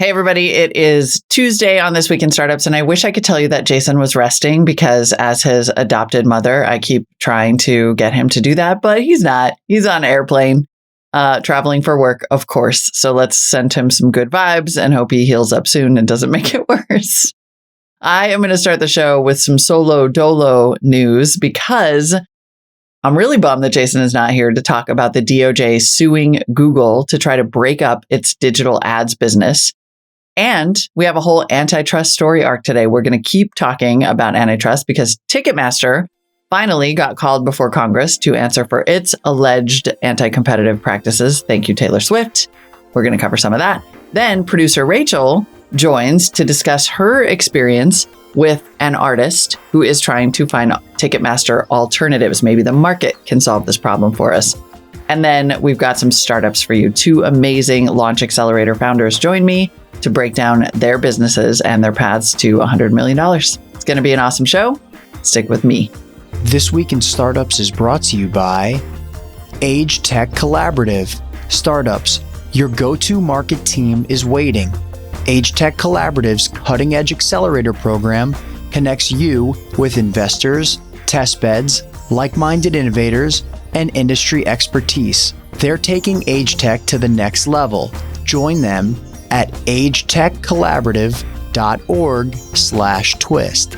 Hey, everybody. It is Tuesday on This Week in Startups, and I wish I could tell you that Jason was resting because as his adopted mother, I keep trying to get him to do that, but he's not. He's on an airplane, traveling for work, of course. So let's send him some good vibes and hope he heals up soon and doesn't make it worse. I am going to start the show with some solo dolo news because I'm really bummed that Jason is not here to talk about the DOJ suing Google to try to break up its digital ads business. And we have a whole antitrust story arc today. We're going to keep talking about antitrust because Ticketmaster finally got called before Congress to answer for its alleged anti-competitive practices. Thank you, Taylor Swift. We're going to cover some of that. Then producer Rachel joins to discuss her experience with an artist who is trying to find Ticketmaster alternatives. Maybe the market can solve this problem for us. And then we've got some startups for you. Two amazing Launch Accelerator founders join me to break down their businesses and their paths to $100 million. It's going to be an awesome show. Stick with me. This Week in Startups is brought to you by AgeTech Collaborative. Startups, your go-to market team is waiting. AgeTech Collaborative's cutting-edge accelerator program connects you with investors, testbeds, like-minded innovators, and industry expertise. They're taking AgeTech to the next level. Join them at agetechcollaborative.org/twist.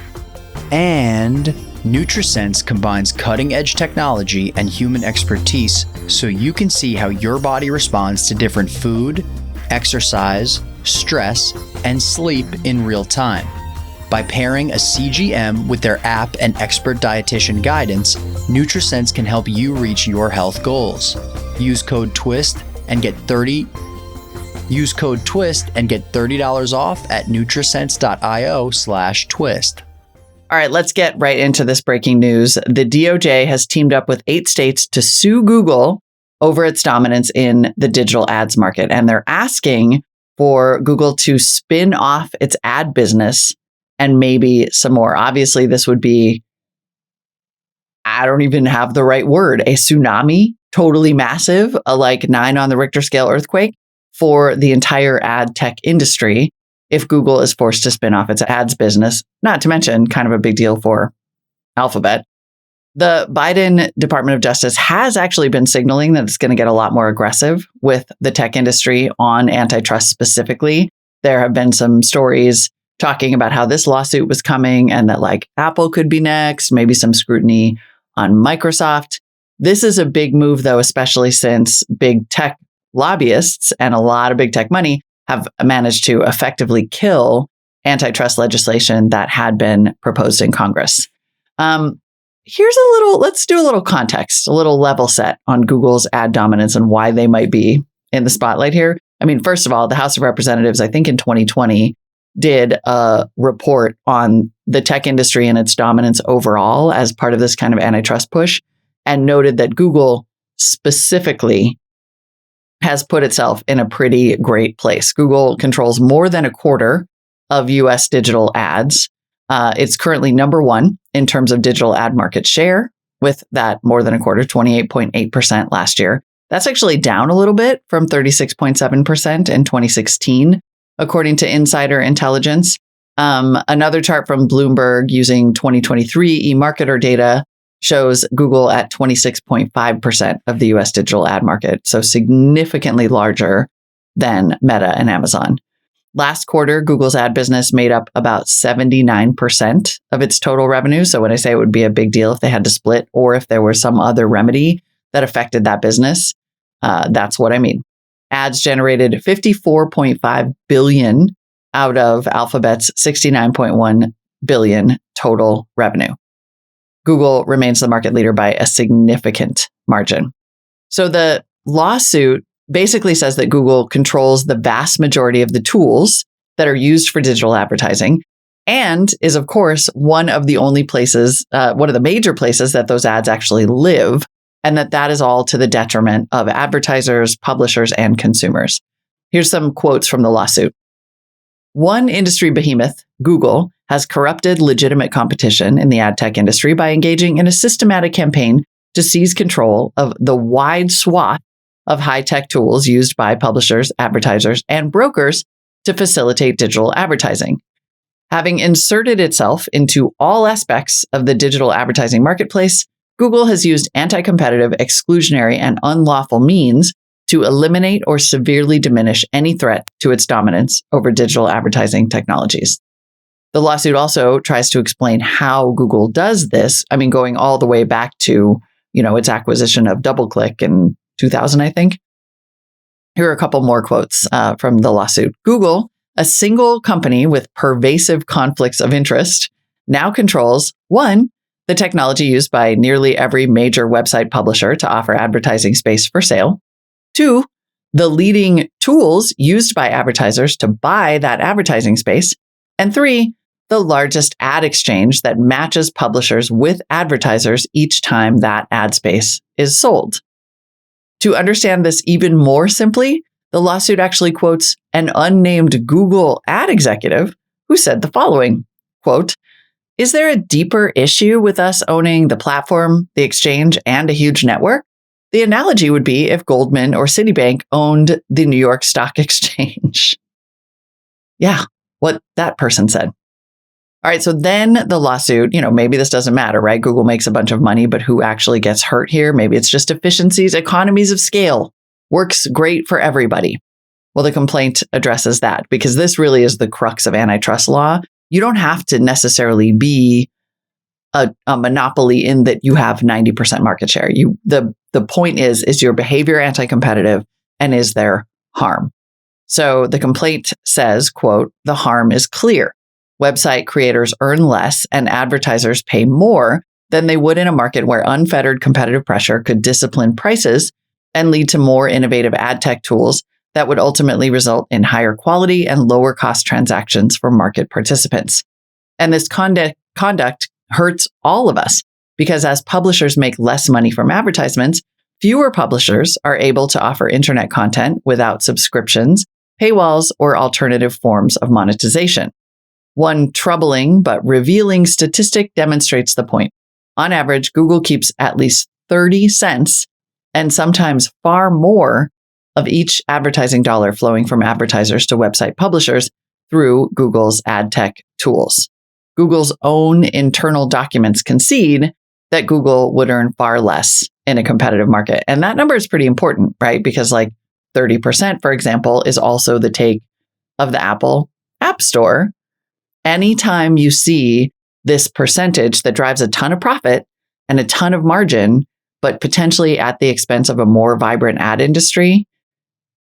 And Nutrisense combines cutting-edge technology and human expertise so you can see how your body responds to different food, exercise, stress, and sleep in real time. By pairing a CGM with their app and expert dietitian guidance, Nutrisense can help you reach your health goals. Use code TWIST and get $30 off at nutrisense.io/twist. All right, let's get right into this breaking news. The DOJ has teamed up with 8 states to sue Google over its dominance in the digital ads market. And they're asking for Google to spin off its ad business and maybe some more. Obviously, this would be, I don't even have the right word, a tsunami, totally massive, a like 9 on the Richter scale earthquake for the entire ad tech industry if Google is forced to spin off its ads business, not to mention kind of a big deal for Alphabet. The Biden Department of Justice has actually been signaling that it's going to get a lot more aggressive with the tech industry on antitrust specifically. There have been some stories talking about how this lawsuit was coming and that like Apple could be next, maybe some scrutiny on Microsoft. This is a big move, though, especially since big tech lobbyists and a lot of big tech money have managed to effectively kill antitrust legislation that had been proposed in Congress. Let's do a little context, a little level set on Google's ad dominance and why they might be in the spotlight here. I mean, first of all, the House of Representatives, I think in 2020, did a report on the tech industry and its dominance overall as part of this kind of antitrust push and noted that Google specifically has put itself in a pretty great place. Google controls more than a quarter of US digital ads. It's currently number 1 in terms of digital ad market share, with that more than a quarter, 28.8% last year. That's actually down a little bit from 36.7% in 2016, according to Insider Intelligence. Another chart from Bloomberg using 2023 eMarketer data shows Google at 26.5% of the US digital ad market, so significantly larger than Meta and Amazon. Last quarter, Google's ad business made up about 79% of its total revenue. So when I say it would be a big deal if they had to split or if there was some other remedy that affected that business, that's what I mean. Ads generated $54.5 billion out of Alphabet's $69.1 billion total revenue. Google remains the market leader by a significant margin. So the lawsuit basically says that Google controls the vast majority of the tools that are used for digital advertising and is, of course, one of the major places that those ads actually live, and that is all to the detriment of advertisers, publishers, and consumers. Here's some quotes from the lawsuit. One industry behemoth, Google, has corrupted legitimate competition in the ad tech industry by engaging in a systematic campaign to seize control of the wide swath of high-tech tools used by publishers, advertisers, and brokers to facilitate digital advertising. Having inserted itself into all aspects of the digital advertising marketplace, Google has used anti-competitive, exclusionary, and unlawful means to eliminate or severely diminish any threat to its dominance over digital advertising technologies. The lawsuit also tries to explain how Google does this. I mean, going all the way back to, its acquisition of DoubleClick in 2000, I think. Here are a couple more quotes from the lawsuit. Google, a single company with pervasive conflicts of interest, now controls 1, the technology used by nearly every major website publisher to offer advertising space for sale. 2, the leading tools used by advertisers to buy that advertising space. And 3, the largest ad exchange that matches publishers with advertisers each time that ad space is sold. To understand this even more simply, the lawsuit actually quotes an unnamed Google ad executive who said the following, quote, "Is there a deeper issue with us owning the platform, the exchange, and a huge network? The analogy would be if Goldman or Citibank owned the New York Stock Exchange." Yeah, what that person said. All right, so then the lawsuit, maybe this doesn't matter, right? Google makes a bunch of money, but who actually gets hurt here? Maybe it's just efficiencies, economies of scale. Works great for everybody. Well, the complaint addresses that because this really is the crux of antitrust law. You don't have to necessarily be a monopoly in that you have 90% market share. The point is your behavior anti-competitive and is there harm? So the complaint says, quote, "The harm is clear. Website creators earn less and advertisers pay more than they would in a market where unfettered competitive pressure could discipline prices and lead to more innovative ad tech tools that would ultimately result in higher quality and lower cost transactions for market participants." And this conduct hurts all of us because as publishers make less money from advertisements, fewer publishers are able to offer internet content without subscriptions, paywalls, or alternative forms of monetization. One troubling but revealing statistic demonstrates the point. On average, Google keeps at least 30 cents and sometimes far more of each advertising dollar flowing from advertisers to website publishers through Google's ad tech tools. Google's own internal documents concede that Google would earn far less in a competitive market. And that number is pretty important, right? Because 30%, for example, is also the take of the Apple App Store. Anytime you see this percentage that drives a ton of profit and a ton of margin, but potentially at the expense of a more vibrant ad industry,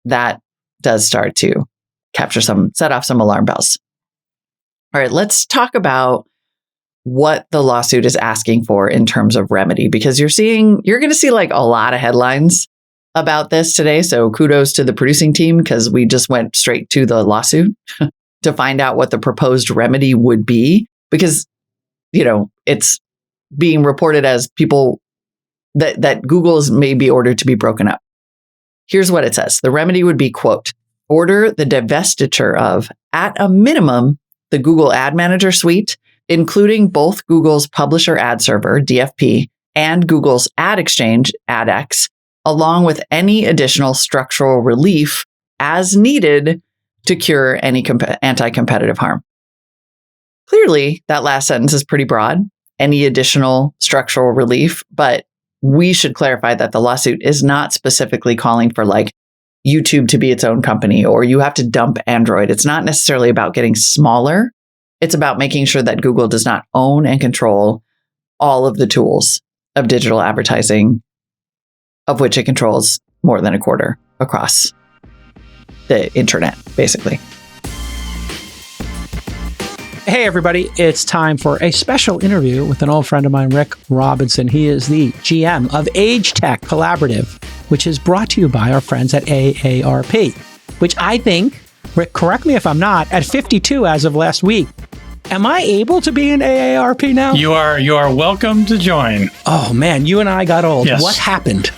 that does start to set off some alarm bells. All right, let's talk about what the lawsuit is asking for in terms of remedy, because you're going to see a lot of headlines about this today. So kudos to the producing team because we just went straight to the lawsuit to find out what the proposed remedy would be, because, it's being reported as people that Google's may be ordered to be broken up. Here's what it says. The remedy would be, quote, "Order the divestiture of, at a minimum, the Google Ad Manager suite, including both Google's Publisher Ad Server, DFP, and Google's Ad Exchange, AdX, along with any additional structural relief as needed to cure any anti-competitive harm." Clearly, that last sentence is pretty broad, any additional structural relief, but we should clarify that the lawsuit is not specifically calling for YouTube to be its own company or you have to dump Android. It's not necessarily about getting smaller. It's about making sure that Google does not own and control all of the tools of digital advertising, of which it controls more than a quarter across the internet, basically. Hey, everybody. It's time for a special interview with an old friend of mine, Rick Robinson. He is the GM of AgeTech Collaborative, which is brought to you by our friends at AARP, which I think, Rick, correct me if I'm not, at 52 as of last week. Am I able to be in AARP now? You are welcome to join. Oh, man, you and I got old. Yes. What happened?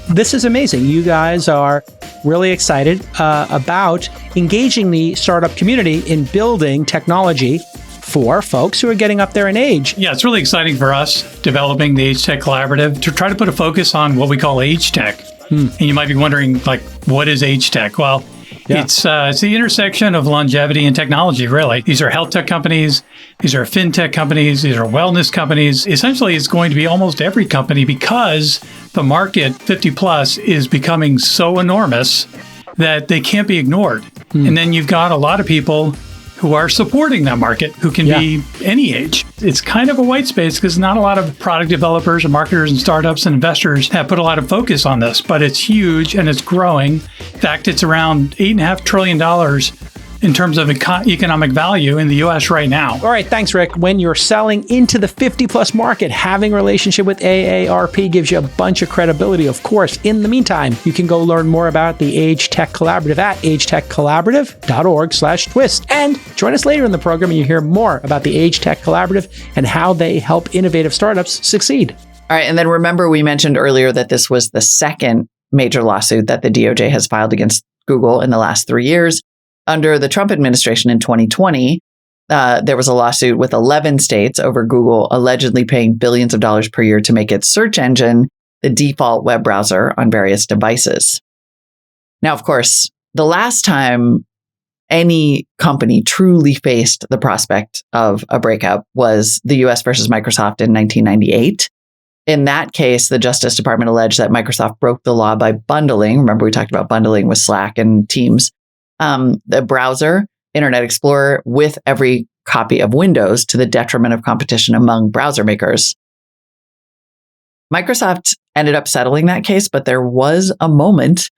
This is amazing. You guys are really excited about engaging the startup community in building technology for folks who are getting up there in age. Yeah, it's really exciting for us developing the AgeTech Collaborative to try to put a focus on what we call AgeTech. And you might be wondering, what is AgeTech? Well, Yeah. It's the intersection of longevity and technology, really. These are health tech companies. These are fintech companies. These are wellness companies. Essentially, it's going to be almost every company because the market 50 plus is becoming so enormous that they can't be ignored. And then you've got a lot of people who are supporting that market, who can be any age. It's kind of a white space because not a lot of product developers and marketers and startups and investors have put a lot of focus on this, but it's huge and it's growing. In fact, it's around $8.5 trillion in terms of economic value in the US right now. All right, thanks, Rick. When you're selling into the 50 plus market, having a relationship with AARP gives you a bunch of credibility, of course. In the meantime, you can go learn more about the AgeTech Collaborative at agetechcollaborative.org/twist. And join us later in the program and you hear more about the AgeTech Collaborative and how they help innovative startups succeed. All right. And then remember, we mentioned earlier that this was the second major lawsuit that the DOJ has filed against Google in the last 3 years. Under the Trump administration in 2020, there was a lawsuit with 11 states over Google allegedly paying billions of dollars per year to make its search engine the default web browser on various devices. Now, of course, the last time any company truly faced the prospect of a breakup was the US versus Microsoft in 1998. In that case, the Justice Department alleged that Microsoft broke the law by bundling. Remember, we talked about bundling with Slack and Teams. The browser, Internet Explorer, with every copy of Windows to the detriment of competition among browser makers. Microsoft ended up settling that case, but there was a moment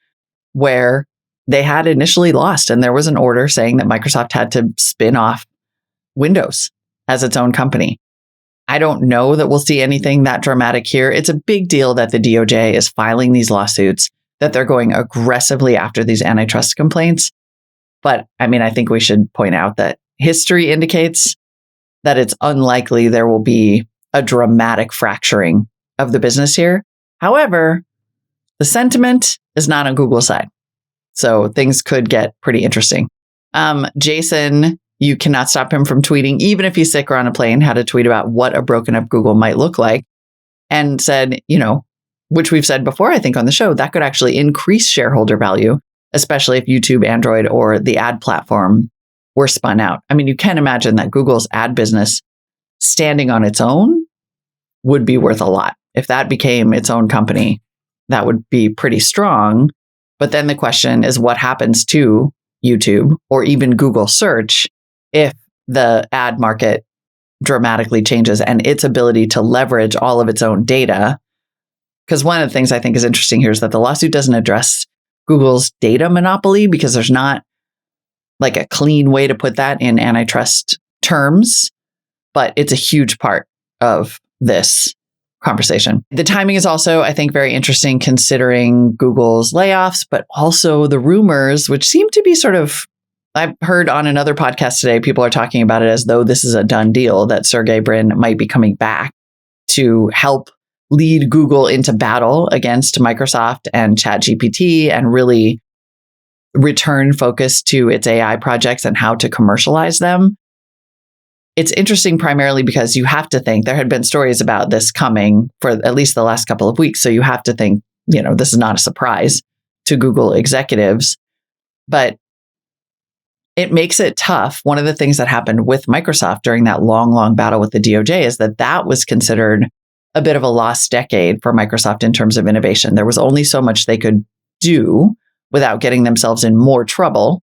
where they had initially lost, and there was an order saying that Microsoft had to spin off Windows as its own company. I don't know that we'll see anything that dramatic here. It's a big deal that the DOJ is filing these lawsuits, that they're going aggressively after these antitrust complaints. But I mean, I think we should point out that history indicates that it's unlikely there will be a dramatic fracturing of the business here. However, the sentiment is not on Google's side. So things could get pretty interesting. Jason, you cannot stop him from tweeting, even if he's sick or on a plane, had a tweet about what a broken up Google might look like and said, which we've said before, I think on the show, that could actually increase shareholder value, especially if YouTube, Android, or the ad platform were spun out. I mean, you can imagine that Google's ad business standing on its own would be worth a lot. If that became its own company, that would be pretty strong. But then the question is what happens to YouTube or even Google search if the ad market dramatically changes and its ability to leverage all of its own data. Because one of the things I think is interesting here is that the lawsuit doesn't address Google's data monopoly because there's not like a clean way to put that in antitrust terms, but it's a huge part of this conversation. The timing is also, I think, very interesting considering Google's layoffs, but also the rumors, which seem to be I've heard on another podcast today, people are talking about it as though this is a done deal, that Sergey Brin might be coming back to help lead Google into battle against Microsoft and ChatGPT and really return focus to its AI projects and how to commercialize them. It's interesting primarily because you have to think there had been stories about this coming for at least the last couple of weeks. So you have to think, this is not a surprise to Google executives, but it makes it tough. One of the things that happened with Microsoft during that long, long battle with the DOJ is that was considered a bit of a lost decade for Microsoft in terms of innovation. There was only so much they could do without getting themselves in more trouble.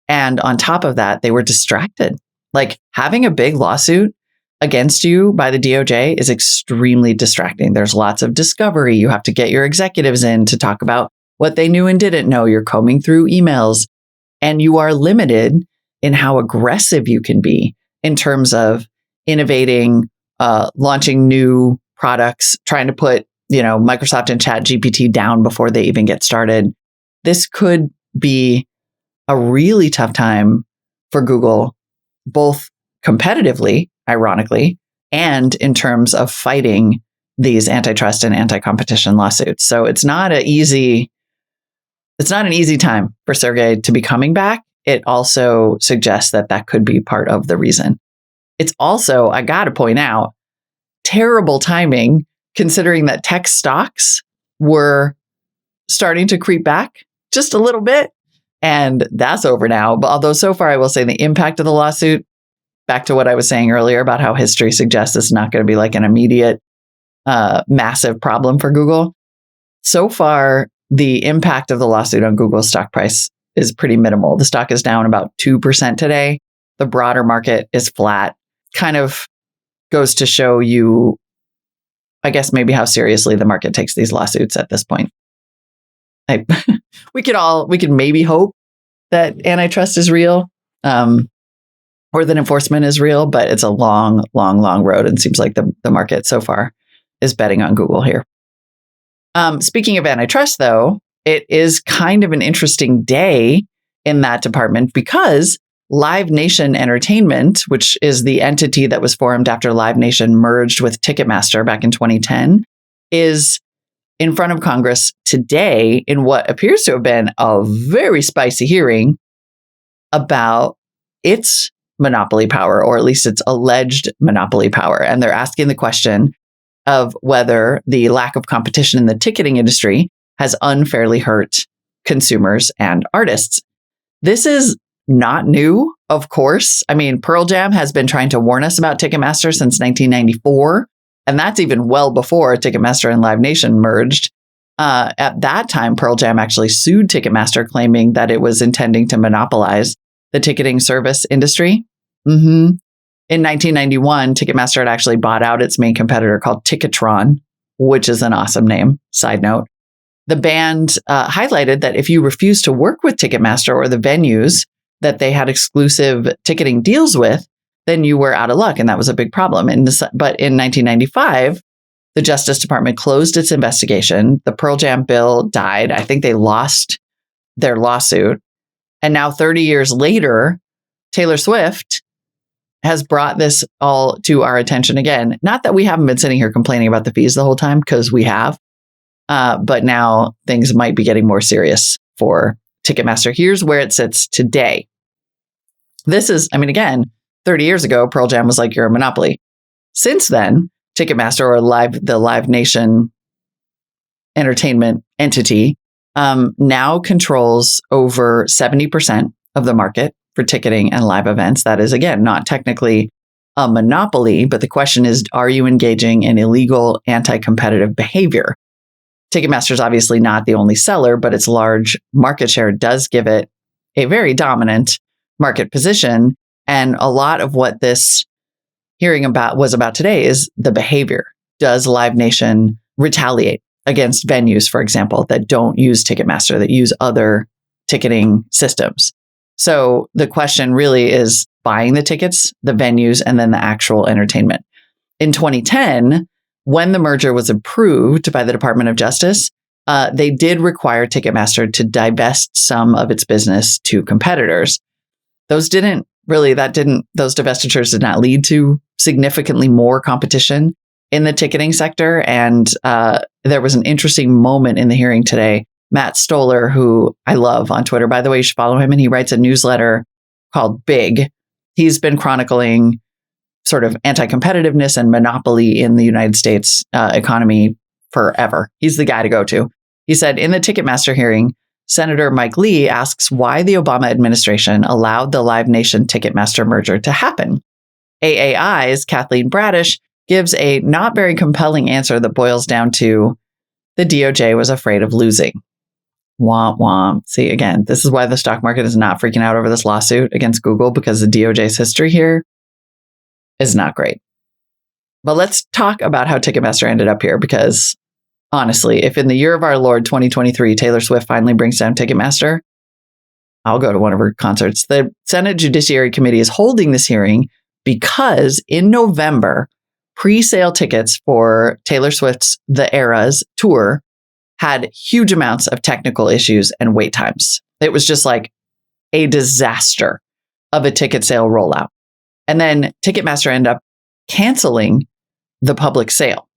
And on top of that, they were distracted. Like having a big lawsuit against you by the DOJ is extremely distracting. There's lots of discovery. You have to get your executives in to talk about what they knew and didn't know. You're combing through emails and you are limited in how aggressive you can be in terms of innovating, launching new products, trying to put, Microsoft and ChatGPT down before they even get started. This could be a really tough time for Google, both competitively, ironically, and in terms of fighting these antitrust and anti-competition lawsuits. So it's not an easy time for Sergey to be coming back. It also suggests that could be part of the reason. It's also, I got to point out, terrible timing considering that tech stocks were starting to creep back just a little bit. And that's over now. But although so far, I will say the impact of the lawsuit, back to what I was saying earlier about how history suggests it's not going to be like an immediate massive problem for Google. So far, the impact of the lawsuit on Google's stock price is pretty minimal. The stock is down about 2% today. The broader market is flat. Kind of goes to show you, I guess, maybe how seriously the market takes these lawsuits at this point. We could maybe hope that antitrust is real, or that enforcement is real, but it's a long road, and seems like the market so far is betting on Google here. Speaking of antitrust, though, it is kind of an interesting day in that department because Live Nation Entertainment, which is the entity that was formed after Live Nation merged with Ticketmaster back in 2010, is in front of Congress today in what appears to have been a very spicy hearing about its monopoly power, or at least its alleged monopoly power. And they're asking the question of whether the lack of competition in the ticketing industry has unfairly hurt consumers and artists. This is not new, of course. I mean, Pearl Jam has been trying to warn us about Ticketmaster since 1994, and that's even well before Ticketmaster and Live Nation merged. At that time, Pearl Jam actually sued Ticketmaster, claiming that it was intending to monopolize the ticketing service industry. In 1991, Ticketmaster had actually bought out its main competitor called Ticketron, which is an awesome name. Side note. The band highlighted that if you refused to work with Ticketmaster or the venues that they had exclusive ticketing deals with, then you were out of luck. And that was a big problem. But in 1995, the Justice Department closed its investigation. The Pearl Jam bill died. I think they lost their lawsuit. And now 30 years later, Taylor Swift has brought this all to our attention again. Not that we haven't been sitting here complaining about the fees the whole time, because we have. But now things might be getting more serious for Ticketmaster. Here's where it sits today. This is, again, 30 years ago, Pearl Jam was like, you're a monopoly. Since then, Ticketmaster, or the Live Nation Entertainment entity, now controls over 70% of the market for ticketing and live events. That is, again, not technically a monopoly, but the question is, are you engaging in illegal anti-competitive behavior? Ticketmaster is obviously not the only seller, but its large market share does give it a very dominant market position. And a lot of what this hearing was about today is the behavior. Does Live Nation retaliate against venues, for example, that don't use Ticketmaster, that use other ticketing systems? So the question really is buying the tickets, the venues, and then the actual entertainment. In 2010, when the merger was approved by the Department of Justice, they did require Ticketmaster to divest some of its business to competitors. Those divestitures did not lead to significantly more competition in the ticketing sector. And there was an interesting moment in the hearing today. Matt Stoller, who I love on Twitter, by the way, you should follow him. And he writes a newsletter called Big. He's been chronicling sort of anti-competitiveness and monopoly in the United States economy forever. He's the guy to go to. He said, in the Ticketmaster hearing, Senator Mike Lee asks why the Obama administration allowed the Live Nation Ticketmaster merger to happen. AAI's Kathleen Bradish gives a not very compelling answer that boils down to the DOJ was afraid of losing. Womp womp. See, again, this is why the stock market is not freaking out over this lawsuit against Google, because the DOJ's history here is not great. But let's talk about how Ticketmaster ended up here, because honestly, if in the year of our Lord 2023, Taylor Swift finally brings down Ticketmaster, I'll go to one of her concerts. The Senate Judiciary Committee is holding this hearing because in November, pre-sale tickets for Taylor Swift's The Eras tour had huge amounts of technical issues and wait times. It was just like a disaster of a ticket sale rollout. And then Ticketmaster ended up canceling the public sale.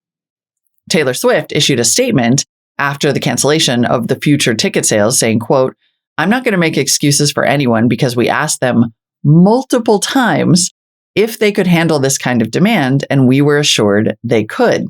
Taylor Swift issued a statement after the cancellation of the future ticket sales saying, quote, "I'm not going to make excuses for anyone because we asked them multiple times if they could handle this kind of demand, and we were assured they could.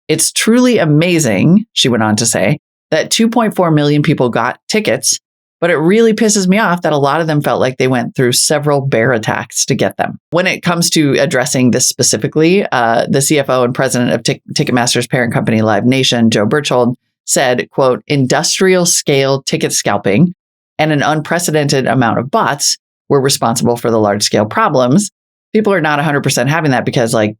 It's truly amazing," she went on to say, "that 2.4 million people got tickets But it really pisses me off that a lot of them felt like they went through several bear attacks to get them. When it comes to addressing this specifically, the CFO and president of Ticketmaster's parent company, Live Nation, Joe Berchtold, said, quote, industrial scale ticket scalping and an unprecedented amount of bots were responsible for the large scale problems. People are not 100% having that because like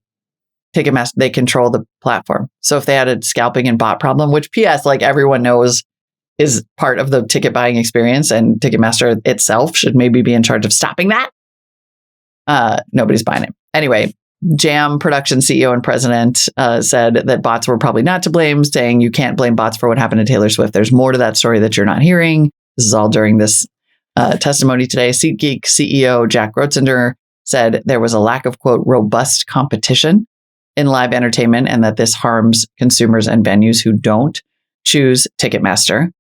Ticketmaster, they control the platform. So if they had a scalping and bot problem, which PS, like everyone knows is part of the ticket buying experience and Ticketmaster itself should maybe be in charge of stopping that. Nobody's buying it. Anyway, Jam Production CEO and president said that bots were probably not to blame, saying you can't blame bots for what happened to Taylor Swift. There's more to that story that you're not hearing. This is all during this testimony today. SeatGeek CEO Jack Grotzinger said there was a lack of, quote, robust competition in live entertainment and that this harms consumers and venues who don't choose Ticketmaster.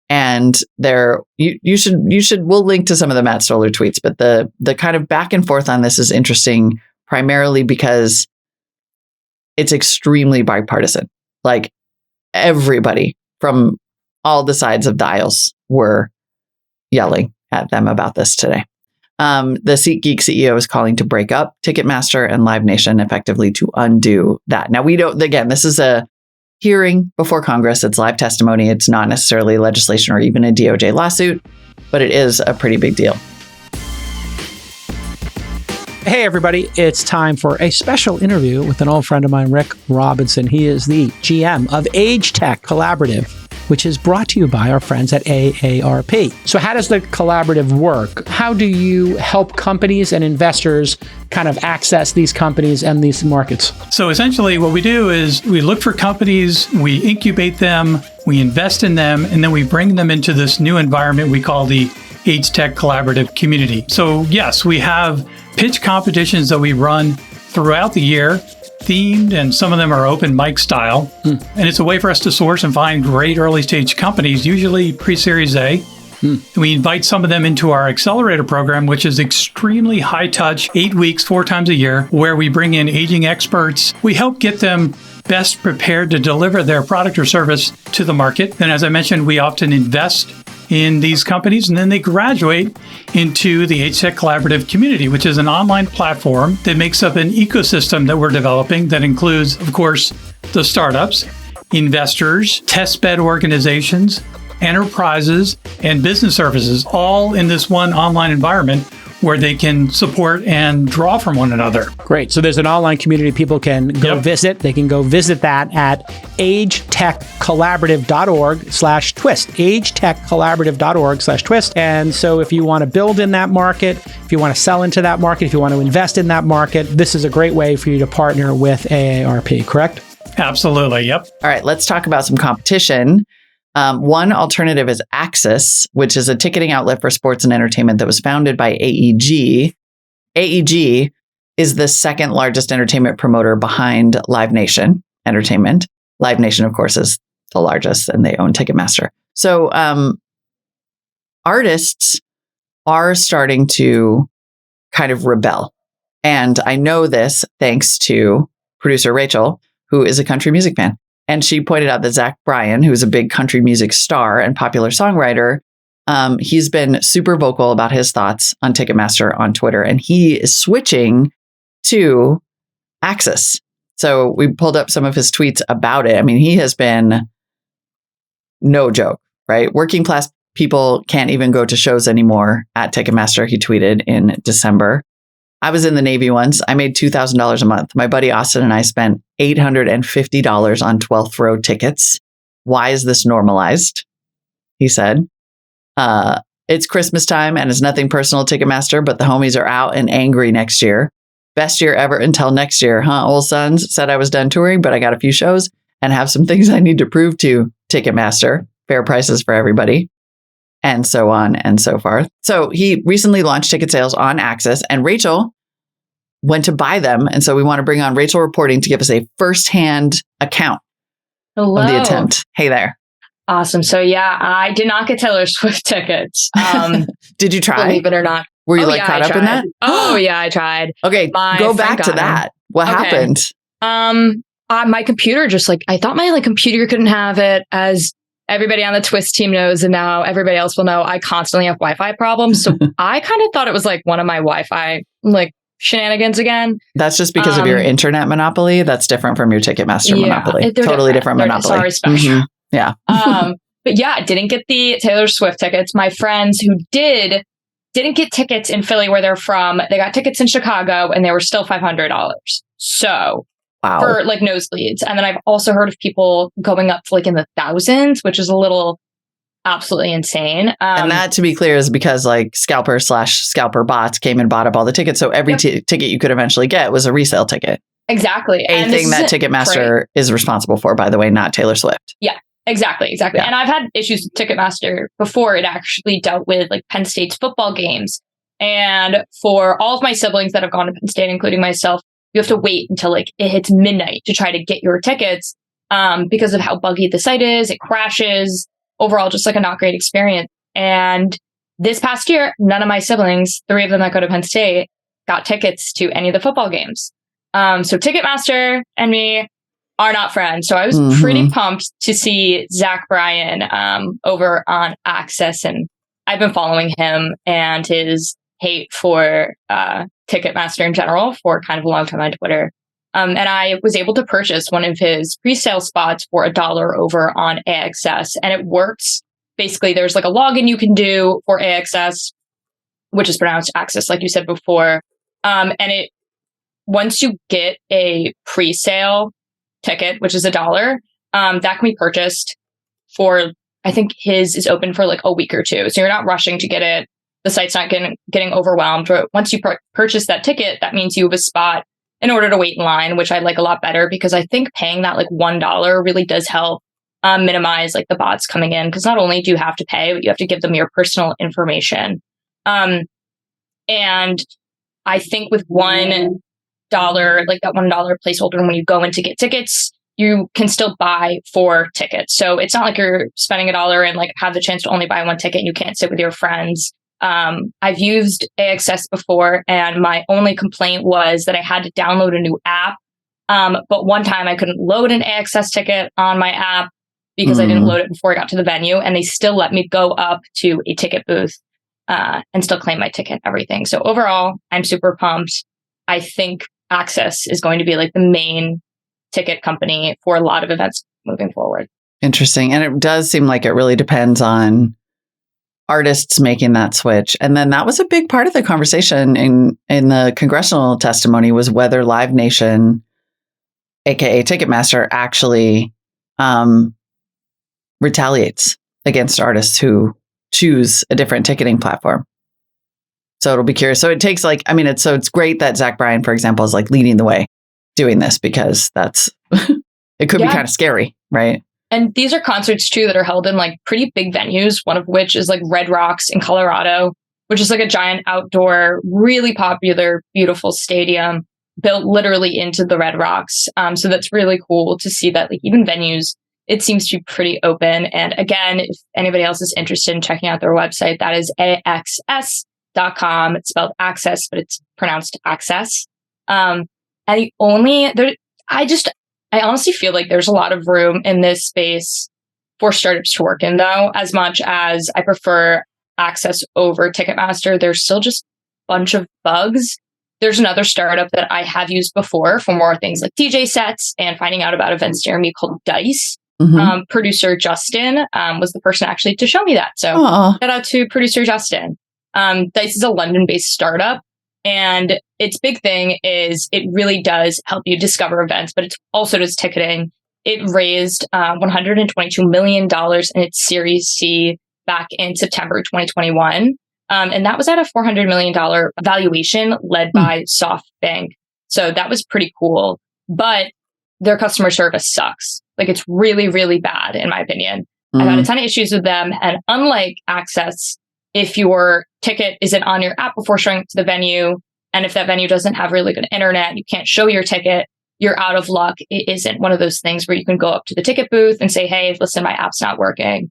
And we'll link to some of the Matt Stoller tweets, but the kind of back and forth on this is interesting, primarily because it's extremely bipartisan. Like everybody from all the sides of the aisles were yelling at them about this today. The SeatGeek CEO is calling to break up Ticketmaster and Live Nation effectively to undo that. Now, this is a hearing before Congress. It's live testimony. It's not necessarily legislation or even a DOJ lawsuit, but it is a pretty big deal. Hey, everybody. It's time for a special interview with an old friend of mine, Rick Robinson. He is the GM of AgeTech Collaborative, which is brought to you by our friends at AARP. So how does the collaborative work? How do you help companies and investors kind of access these companies and these markets? So essentially what we do is we look for companies, we incubate them, we invest in them, and then we bring them into this new environment we call the AgeTech Collaborative community. So yes, we have pitch competitions that we run throughout the year, themed, and some of them are open mic style. And it's a way for us to source and find great early stage companies, usually pre-Series A. We invite some of them into our accelerator program, which is extremely high touch, 8 weeks, 4 times a year, where we bring in aging experts. We help get them best prepared to deliver their product or service to the market. And as I mentioned, we often invest in these companies, and then they graduate into the HeyTech Collaborative community, which is an online platform that makes up an ecosystem that we're developing that includes, of course, the startups, investors, testbed organizations, enterprises, and business services, all in this one online environment where they can support and draw from one another. Great. So there's an online community people can go visit. They can go visit that at agetechcollaborative.org/twist. agetechcollaborative.org/twist. And so if you want to build in that market, if you want to sell into that market, if you want to invest in that market, this is a great way for you to partner with AARP, correct? Absolutely. Yep. All right, let's talk about some competition. One alternative is Axis, which is a ticketing outlet for sports and entertainment that was founded by AEG. AEG is the second largest entertainment promoter behind Live Nation Entertainment. Live Nation, of course, is the largest, and they own Ticketmaster. So artists are starting to kind of rebel. And I know this thanks to producer Rachel, who is a country music fan. And she pointed out that Zach Bryan, who's a big country music star and popular songwriter, he's been super vocal about his thoughts on Ticketmaster on Twitter, and he is switching to Axis. So we pulled up some of his tweets about it. I mean, he has been no joke, right? Working class people can't even go to shows anymore at Ticketmaster, he tweeted in December. I was in the Navy once. I made $2,000 a month. My buddy Austin and I spent $850 on 12th row tickets. Why is this normalized? He said. It's Christmas time and it's nothing personal, Ticketmaster, but the homies are out and angry next year. Best year ever until next year, huh? Old Sons said I was done touring, but I got a few shows and have some things I need to prove to Ticketmaster. Fair prices for everybody. And so on and so forth. So he recently launched ticket sales on Axis, and Rachel went to buy them. And so we want to bring on Rachel Reporting to give us a firsthand account of the attempt. Hey there. Awesome. So yeah, I did not get Taylor Swift tickets. Did you try? Believe it or not. Were you caught up in that? Oh yeah, I tried. Okay, go back to that. What happened? My computer just I thought my computer couldn't have it as everybody on the Twist team knows, and now everybody else will know, I constantly have Wi-Fi problems. So I kind of thought it was like one of my Wi-Fi like shenanigans again. That's just because of your internet monopoly. That's different from your Ticketmaster monopoly. Totally different monopoly. Sorry, special. Mm-hmm. Yeah. But yeah, I didn't get the Taylor Swift tickets. My friends who didn't get tickets in Philly where they're from. They got tickets in Chicago and they were still $500. So for like nosebleeds. And then I've also heard of people going up to like in the thousands, which is a little absolutely insane. And that, to be clear, is because like scalper bots came and bought up all the tickets. So every ticket you could eventually get was a resale ticket. Exactly. A thing that Ticketmaster is responsible for, by the way, not Taylor Swift. Yeah. Exactly. Yeah. And I've had issues with Ticketmaster before. It actually dealt with like Penn State's football games. And for all of my siblings that have gone to Penn State, including myself, you have to wait until like it hits midnight to try to get your tickets because of how buggy the site is. It crashes. Overall, just like a not great experience. And this past year, none of my siblings, 3 of them that go to Penn State, got tickets to any of the football games. So Ticketmaster and me are not friends. So I was pretty pumped to see Zach Bryan over on Access. And I've been following him and his hate for Ticketmaster in general for kind of a long time on Twitter. And I was able to purchase one of his pre-sale spots for $1 over on AXS. And it works. Basically, there's like a login you can do for AXS, which is pronounced Access, like you said before. And once you get a pre-sale ticket, which is $1, that can be purchased for, I think his is open for like a week or 2. So you're not rushing to get it. The site's not getting overwhelmed. Once you purchase that ticket, that means you have a spot in order to wait in line, which I like a lot better because I think paying that like $1 really does help minimize like the bots coming in. Because not only do you have to pay, but you have to give them your personal information. And I think with $1, like that $1 placeholder, when you go in to get tickets, you can still buy 4 tickets. So it's not like you're spending $1 and like have the chance to only buy 1 ticket and you can't sit with your friends. I've used AXS before, and my only complaint was that I had to download a new app. But one time I couldn't load an AXS ticket on my app because I didn't load it before I got to the venue, and they still let me go up to a ticket booth and still claim my ticket and everything. So overall, I'm super pumped. I think Access is going to be like the main ticket company for a lot of events moving forward. Interesting. And it does seem like it really depends on artists making that switch. And then that was a big part of the conversation in the congressional testimony, was whether Live Nation, aka Ticketmaster, actually retaliates against artists who choose a different ticketing platform. So it'll be curious. So it takes like, I mean, it's great that Zach Bryan, for example, is like leading the way doing this, because that's it could be kind of scary, right? And these are concerts too that are held in like pretty big venues, one of which is like Red Rocks in Colorado, which is like a giant outdoor, really popular, beautiful stadium built literally into the Red Rocks. So that's really cool to see that like even venues, it seems to be pretty open. And again, if anybody else is interested in checking out their website, that is AXS.com. It's spelled access, but it's pronounced access. And I honestly feel like there's a lot of room in this space for startups to work in, though. As much as I prefer Access over Ticketmaster, there's still just a bunch of bugs. There's another startup that I have used before for more things like DJ sets and finding out about events near me, called Dice. Producer Justin was the person actually to show me that. So shout out to producer Justin. Dice is a London-based startup. And its big thing is it really does help you discover events, but it also does ticketing. It raised $122 million in its Series C back in September 2021. And that was at a $400 million valuation led by SoftBank. So that was pretty cool. But their customer service sucks. Like, it's really, really bad, in my opinion. I've had a ton of issues with them. And unlike Access, if your ticket isn't on your app before showing up to the venue, and if that venue doesn't have really good internet, you can't show your ticket, you're out of luck. It isn't one of those things where you can go up to the ticket booth and say, hey, listen, my app's not working.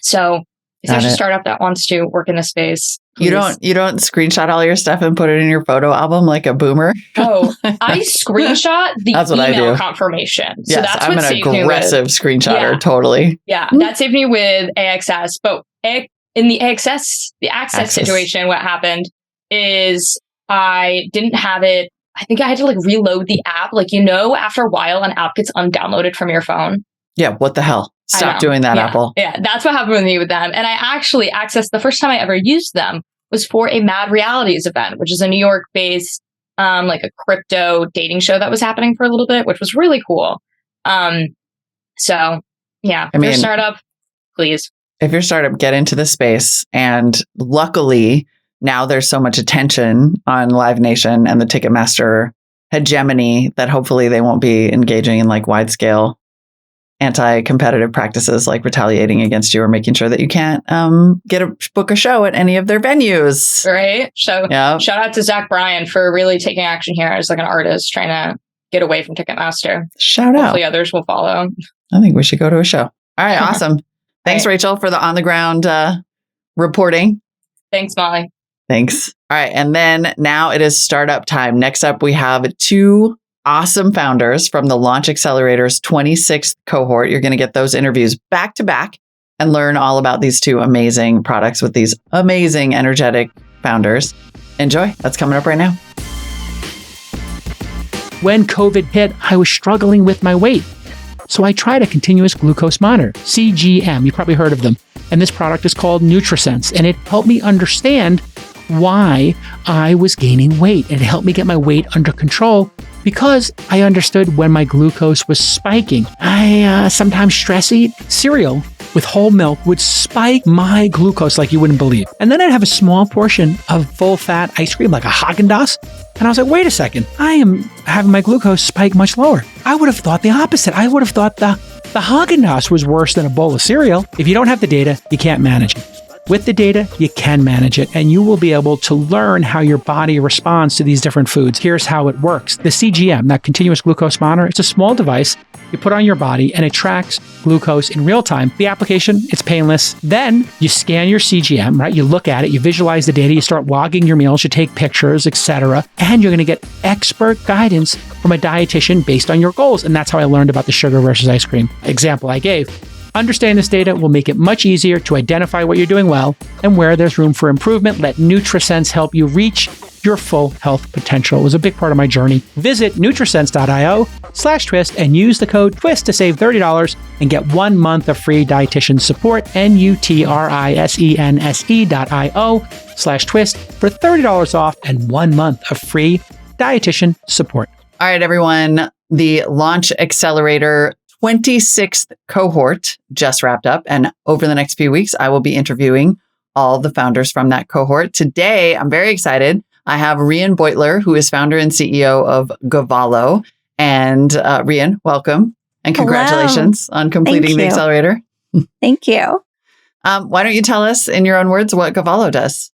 So Is there's a startup that wants to work in the space. Please. You don't screenshot all your stuff and put it in your photo album like a boomer? Oh, I screenshot the that's what email I do. confirmation. So Yes, that's I'm what an saved me aggressive with. screenshotter, Yeah. totally. Yeah, that saved me with AXS. But in the access situation, what happened is I didn't have it. I think I had to like reload the app. Like, after a while, an app gets undownloaded from your phone. Yeah, what the hell? Stop doing that, yeah. Apple. Yeah, that's what happened with me with them. And I actually accessed, the first time I ever used them was for a Mad Realities event, which is a New York-based, like a crypto dating show that was happening for a little bit, which was really cool. So yeah, if you're a startup, please. If you're a startup, get into the space. And luckily, now there's so much attention on Live Nation and the Ticketmaster hegemony that hopefully they won't be engaging in like wide scale anti-competitive practices like retaliating against you or making sure that you can't book a show at any of their venues. Right. So shout out to Zach Bryan for really taking action here as like an artist trying to get away from Ticketmaster. Shout out. Hopefully others will follow. I think we should go to a show. All right. Awesome. Thanks, Rachel, for the on the ground reporting. Thanks, Molly. Thanks. All right. And then now it is startup time. Next up, we have two awesome founders from the Launch Accelerator's 26th cohort. You're going to get those interviews back to back and learn all about these two amazing products with these amazing, energetic founders. Enjoy. That's coming up right now. When COVID hit, I was struggling with my weight. So I tried a continuous glucose monitor, CGM. You probably heard of them. And this product is called Nutrisense. And it helped me understand why I was gaining weight. And it helped me get my weight under control because I understood when my glucose was spiking. I sometimes stress eat cereal with whole milk would spike my glucose like you wouldn't believe. And then I'd have a small portion of full-fat ice cream like a Haagen-Dazs. And I was like, wait a second, I am having my glucose spike much lower. I would have thought the opposite. I would have thought the Haagen-Dazs was worse than a bowl of cereal. If you don't have the data, you can't manage it. With the data, you can manage it, and you will be able to learn how your body responds to these different foods. Here's how it works. The CGM, that continuous glucose monitor, it's a small device you put on your body, and it tracks glucose in real time. The application, it's painless. Then you scan your CGM, right? You look at it, you visualize the data, you start logging your meals, you take pictures, etc., and you're going to get expert guidance from a dietitian based on your goals. And that's how I learned about the sugar versus ice cream example I gave. Understanding this data will make it much easier to identify what you're doing well and where there's room for improvement. Let Nutrisense help you reach your full health potential. It was a big part of my journey. Visit Nutrisense.io/twist and use the code TWIST to save $30 and get 1 month of free dietitian support. Nutrisense.io/twist for $30 off and 1 month of free dietitian support. All right, everyone. The Launch Accelerator 26th cohort just wrapped up. And over the next few weeks, I will be interviewing all the founders from that cohort. Today, I'm very excited. I have Rhian Beutler, who is founder and CEO of Govalo. And Rhian, welcome. And congratulations on completing the accelerator. Thank you. Why don't you tell us in your own words what Govalo does?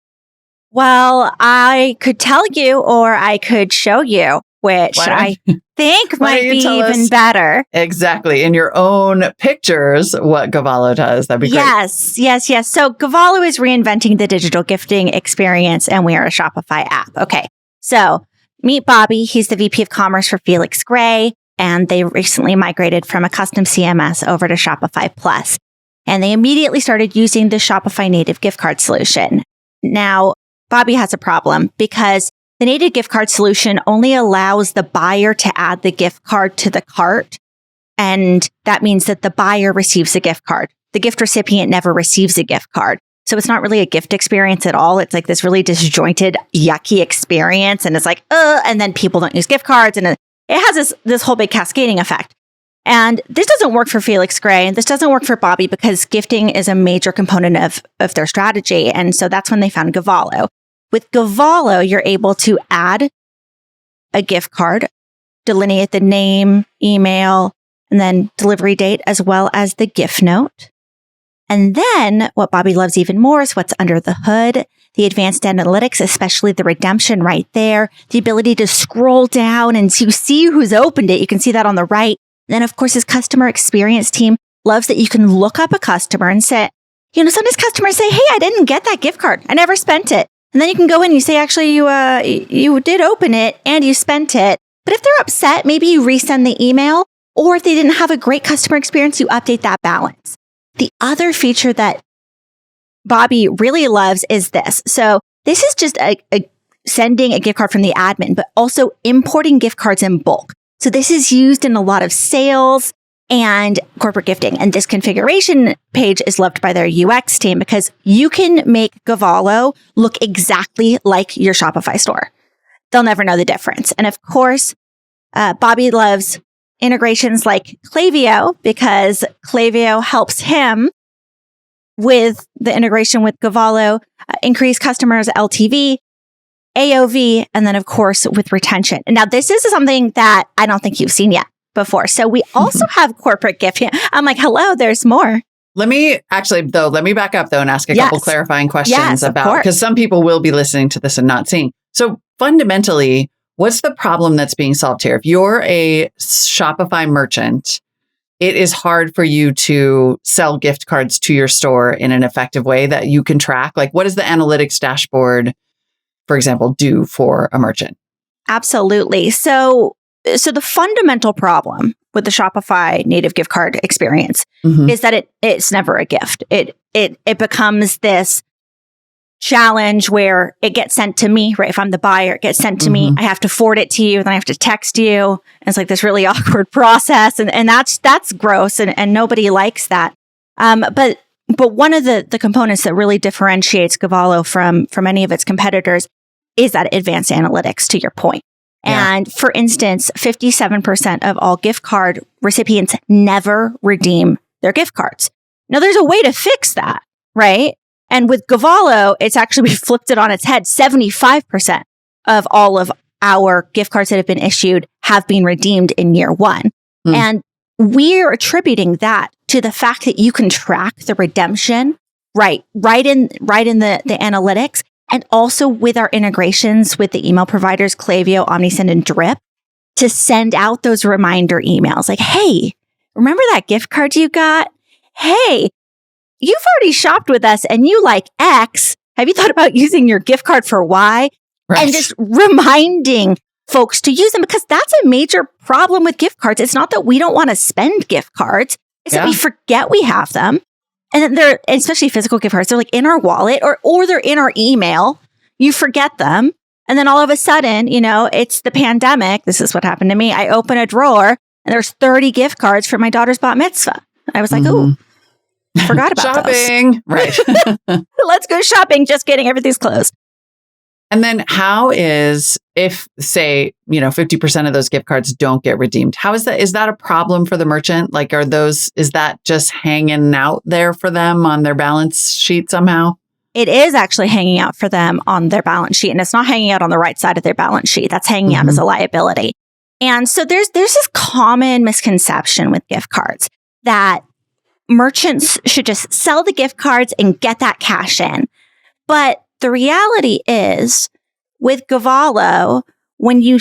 Well, I could tell you or I could show you, which I think might be even better. Exactly. In your own pictures, what Govalo does. That'd be great. Yes. So Govalo is reinventing the digital gifting experience, and we are a Shopify app. Okay. So meet Bobby. He's the VP of Commerce for Felix Gray, and they recently migrated from a custom CMS over to Shopify Plus. And they immediately started using the Shopify native gift card solution. Now, Bobby has a problem because the native gift card solution only allows the buyer to add the gift card to the cart. And that means that the buyer receives a gift card. The gift recipient never receives a gift card. So it's not really a gift experience at all. It's like this really disjointed, yucky experience. And it's like, and then people don't use gift cards. And it has this whole big cascading effect. And this doesn't work for Felix Gray, and this doesn't work for Bobby because gifting is a major component of their strategy. And so that's when they found Govalo. With Govalo, you're able to add a gift card, delineate the name, email, and then delivery date, as well as the gift note. And then what Bobby loves even more is what's under the hood, the advanced analytics, especially the redemption right there, the ability to scroll down and to see who's opened it. You can see that on the right. Then, of course, his customer experience team loves that you can look up a customer and say, sometimes customers say, hey, I didn't get that gift card. I never spent it. And then you can go in and you say, actually, you did open it and you spent it. But if they're upset, maybe you resend the email, or if they didn't have a great customer experience, you update that balance. The other feature that Bobby really loves is this. So this is just sending a gift card from the admin, but also importing gift cards in bulk. So this is used in a lot of sales and corporate gifting. And this configuration page is loved by their UX team because you can make Govalo look exactly like your Shopify store. They'll never know the difference. And of course, Bobby loves integrations like Klaviyo because Klaviyo helps him with the integration with Govalo, increase customers' LTV, AOV, and then of course with retention. And now this is something that I don't think you've seen yet before. So we also have corporate gifting. I'm like, hello, there's more. Let me back up though and ask a couple clarifying questions about, because some people will be listening to this and not seeing. So fundamentally, what's the problem that's being solved here? If you're a Shopify merchant, it is hard for you to sell gift cards to your store in an effective way that you can track. Like, what does the analytics dashboard, for example, do for a merchant? Absolutely. So the fundamental problem with the Shopify native gift card experience is that it's never a gift. It becomes this challenge where it gets sent to me, right? If I'm the buyer, it gets sent to me. I have to forward it to you, then I have to text you. And it's like this really awkward process. And that's gross and nobody likes that. But one of the components that really differentiates Govalo from any of its competitors is that advanced analytics, to your point. Yeah. And for instance, 57% of all gift card recipients never redeem their gift cards. Now, there's a way to fix that, right? And with Govalo, it's actually flipped it on its head. 75% of all of our gift cards that have been issued have been redeemed in year one. And we're attributing that to the fact that you can track the redemption right in the analytics. And also with our integrations with the email providers, Klaviyo, OmniSend, and Drip, to send out those reminder emails like, hey, remember that gift card you got? Hey, you've already shopped with us and you like X. Have you thought about using your gift card for Y? Right. And just reminding folks to use them, because that's a major problem with gift cards. It's not that we don't want to spend gift cards. It's that we forget we have them. And then they're, especially physical gift cards, they're like in our wallet or they're in our email. You forget them. And then all of a sudden, it's the pandemic. This is what happened to me. I open a drawer and there's 30 gift cards for my daughter's bat mitzvah. I was like, oh, forgot about shopping. Right. Let's go shopping. Just kidding. Everything's closed. And then how is, if say, 50% of those gift cards don't get redeemed, how is that? Is that a problem for the merchant? Like, is that just hanging out there for them on their balance sheet somehow? It is actually hanging out for them on their balance sheet, and it's not hanging out on the right side of their balance sheet. That's hanging out as a liability. And so there's this common misconception with gift cards that merchants should just sell the gift cards and get that cash in. But the reality is, with Govalo, when you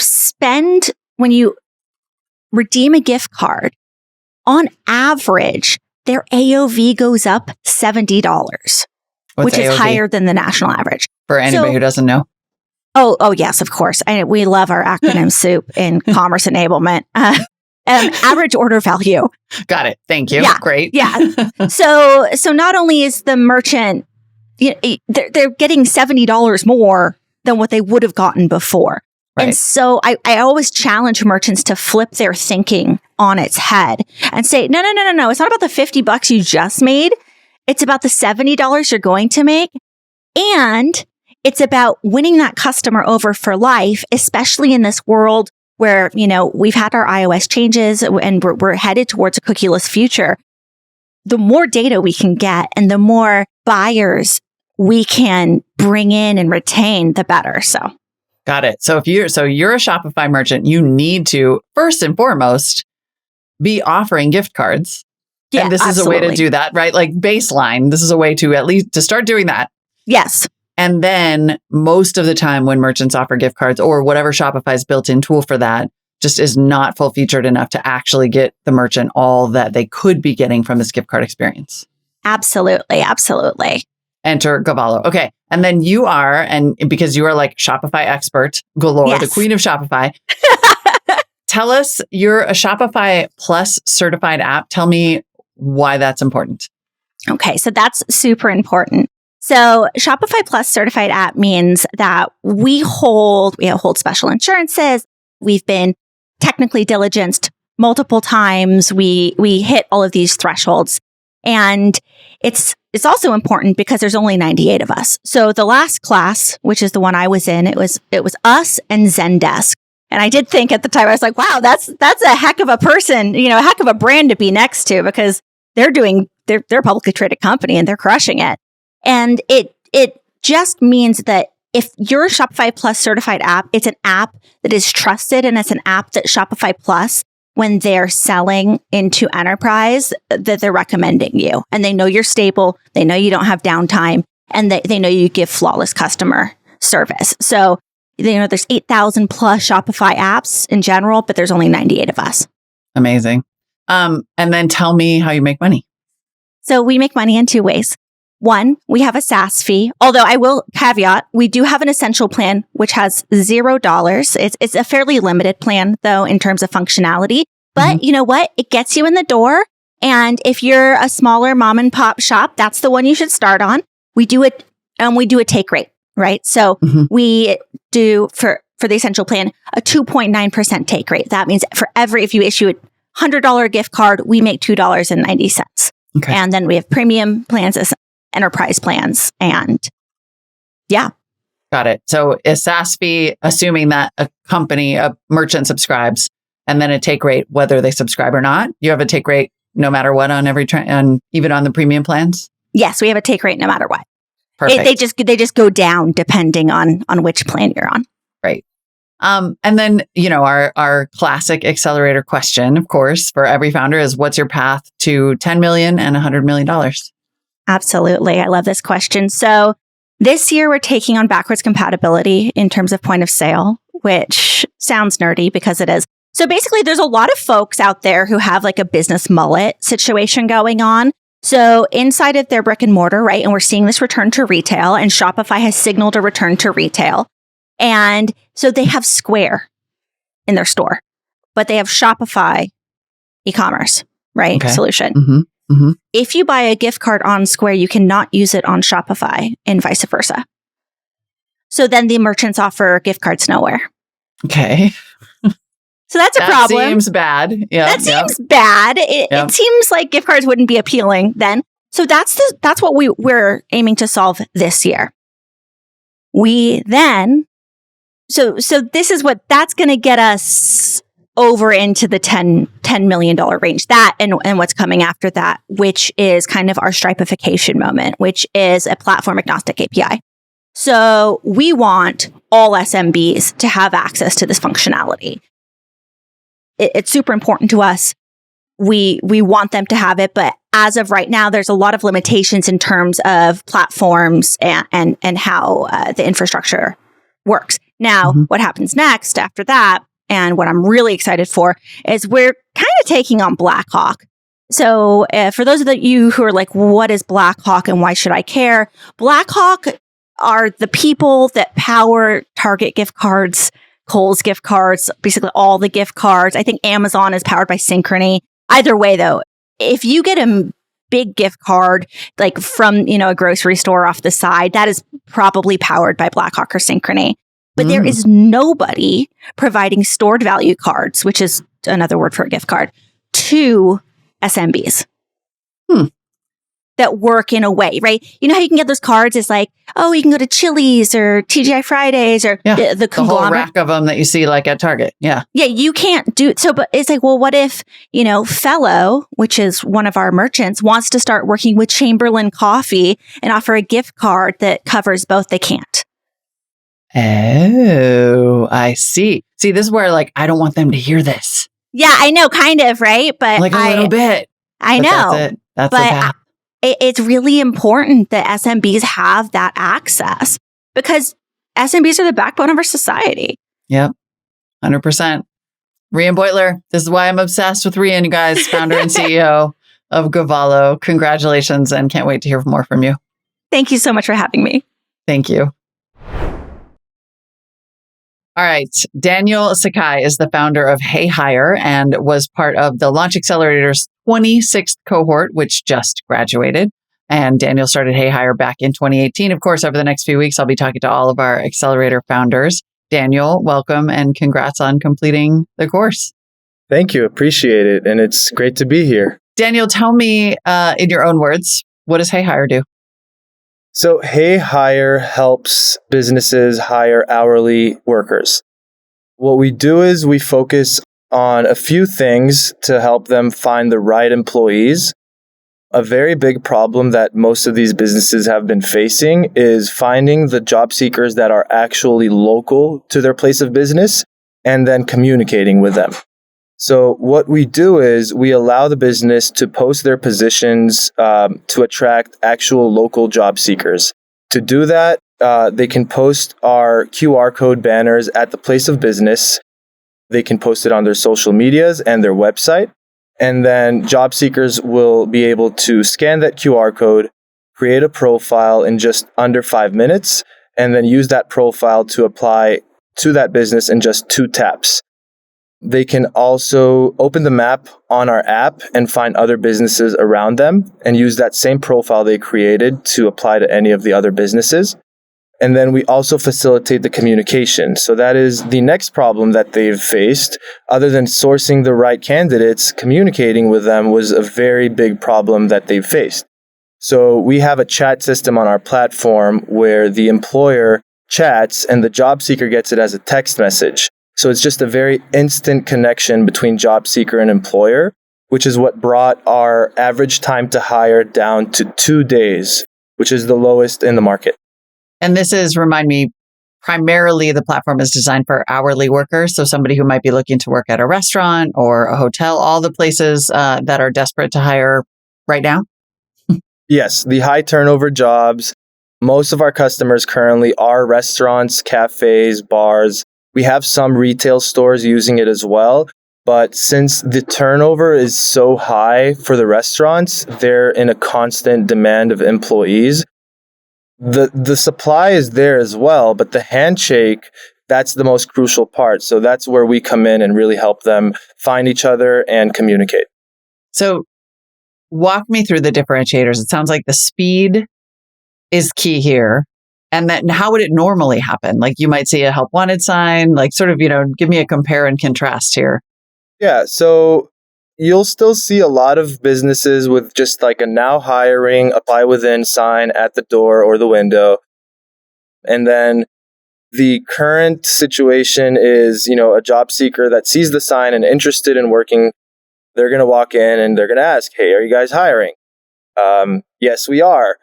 redeem a gift card, on average, their AOV goes up $70, which is higher than the national average. For anybody who doesn't know. Oh, yes, of course. We love our acronym soup in commerce enablement. Average order value. Got it. Thank you. Yeah, great. Yeah. So not only is the merchant, they're getting $70 more than what they would have gotten before. Right. And so I always challenge merchants to flip their thinking on its head and say, no. It's not about the $50 you just made. It's about the $70 you're going to make. And it's about winning that customer over for life, especially in this world where, we've had our iOS changes and we're headed towards a cookieless future. The more data we can get and the more buyers we can bring in and retain, the better. So, got it. So you're a Shopify merchant, you need to first and foremost be offering gift cards. Yeah, and this absolutely. Is a way to do that, right? Like baseline. This is a way to at least to start doing that. Yes. And then most of the time when merchants offer gift cards or whatever Shopify's built-in tool for that just is not full featured enough to actually get the merchant all that they could be getting from this gift card experience. Absolutely. Absolutely. Enter Govalo. Okay. And then you are, and because you are like Shopify expert galore, Yes. the queen of Shopify. Tell us, you're a Shopify Plus certified app. Tell me why that's important. Okay, so that's super important. So Shopify Plus certified app means that we hold special insurances. We've been technically diligenced multiple times. We hit all of these thresholds. And it's also important because there's only 98 of us. So the last class, which is the one I was in, it was us and Zendesk. And I did think at the time, I was like, wow, that's a heck of a person, a heck of a brand to be next to, because they're a publicly traded company and they're crushing it. And it just means that if you're a Shopify Plus certified app, it's an app that is trusted, and it's an app that Shopify Plus, when they're selling into enterprise, that they're recommending you. And they know you're stable, they know you don't have downtime, and they know you give flawless customer service. So, there's 8,000 plus Shopify apps in general, but there's only 98 of us. Amazing. And then tell me how you make money. So we make money in 2 ways. One, we have a SaaS fee, although I will caveat, we do have an essential plan, which has $0. It's a fairly limited plan, though, in terms of functionality. But you know what? It gets you in the door. And if you're a smaller mom and pop shop, that's the one you should start on. We do it, and we do a take rate, right? So we do, for the essential plan, a 2.9% take rate. That means if you issue a $100 gift card, we make $2.90. Okay. And then we have premium plans, enterprise plans, and yeah. Got it. So a SaaS fee, assuming that a merchant subscribes, and then a take rate, whether they subscribe or not. You have a take rate no matter what on every even on the premium plans? Yes, we have a take rate no matter what. Perfect. They just go down depending on which plan you're on. Right. And then, our classic accelerator question, of course, for every founder is, what's your path to 10 million and $100 million? Absolutely. I love this question. So this year we're taking on backwards compatibility in terms of point of sale, which sounds nerdy because it is. So basically there's a lot of folks out there who have like a business mullet situation going on. So inside of their brick and mortar, right? And we're seeing this return to retail, and Shopify has signaled a return to retail. And so they have Square in their store, but they have Shopify e-commerce, right? Okay. Solution. If you buy a gift card on Square, you cannot use it on Shopify, and vice versa. So then the merchants offer gift cards nowhere. Okay. So that's a problem. That seems bad. Yeah. That seems bad. It seems like gift cards wouldn't be appealing then. So that's what we're aiming to solve this year. So this is that's going to get us over into the $10 million range. That and what's coming after that, which is kind of our Stripification moment, which is a platform agnostic API. So we want all SMBs to have access to this functionality. It's super important to us. We want them to have it, but as of right now, there's a lot of limitations in terms of platforms and how the infrastructure works. Now, what happens next after that, and what I'm really excited for, is we're kind of taking on Blackhawk. So for those of you who are like, what is Blackhawk and why should I care? Blackhawk are the people that power Target gift cards, Kohl's gift cards, basically all the gift cards. I think Amazon is powered by Synchrony. Either way, though, if you get a big gift card, like from, a grocery store off the side, that is probably powered by Blackhawk or Synchrony. But there is nobody providing stored value cards, which is another word for a gift card, to SMBs. That work in a way, right? You know how you can get those cards? It's like, oh, you can go to Chili's or TGI Fridays or the conglomerate. The whole rack of them that you see like at Target. Yeah. Yeah, you can't do so. But it's like, well, what if, Fellow, which is one of our merchants, wants to start working with Chamberlain Coffee and offer a gift card that covers both? They can't. Oh, I see. See, this is where I don't want them to hear this. Yeah, I know, kind of, right? But a little bit. I know. That's it. That's the path. It's really important that SMBs have that access because SMBs are the backbone of our society. Yep. 100%. Rhian Beutler. This is why I'm obsessed with Rhian, you guys, founder and CEO of Govalo. Congratulations, and can't wait to hear more from you. Thank you so much for having me. Thank you. All right. Daniel Sakhai is the founder of HeyHire and was part of the Launch Accelerator's 26th cohort, which just graduated. And Daniel started HeyHire back in 2018. Of course, over the next few weeks, I'll be talking to all of our accelerator founders. Daniel, welcome and congrats on completing the course. Thank you. Appreciate it. And it's great to be here. Daniel, tell me in your own words, what does HeyHire do? So HeyHire helps businesses hire hourly workers. What we do is we focus on a few things to help them find the right employees. A very big problem that most of these businesses have been facing is finding the job seekers that are actually local to their place of business and then communicating with them. So what we do is we allow the business to post their positions to attract actual local job seekers. To do that, they can post our QR code banners at the place of business. They can post it on their social medias and their website. And then job seekers will be able to scan that QR code, create a profile in just under 5 minutes, and then use that profile to apply to that business in just 2 taps. They can also open the map on our app and find other businesses around them and use that same profile they created to apply to any of the other businesses. And then we also facilitate the communication. So that is the next problem that they've faced. Other than sourcing the right candidates, communicating with them was a very big problem that they've faced. So we have a chat system on our platform where the employer chats and the job seeker gets it as a text message. So it's just a very instant connection between job seeker and employer, which is what brought our average time to hire down to 2 days, which is the lowest in the market. And this is, remind me, primarily the platform is designed for hourly workers. So somebody who might be looking to work at a restaurant or a hotel, all the places that are desperate to hire right now? Yes, the high turnover jobs. Most of our customers currently are restaurants, cafes, bars. We have some retail stores using it as well. But since the turnover is so high for the restaurants, they're in a constant demand of employees. The supply is there as well, but the handshake, that's the most crucial part. So that's where we come in and really help them find each other and communicate. So walk me through the differentiators. It sounds like the speed is key here. And then how would it normally happen? Like you might see a help wanted sign, like sort of, give me a compare and contrast here. Yeah. So you'll still see a lot of businesses with just like a now hiring, apply within sign at the door or the window. And then the current situation is, a job seeker that sees the sign and interested in working, they're going to walk in and they're going to ask, hey, are you guys hiring? Yes, we are.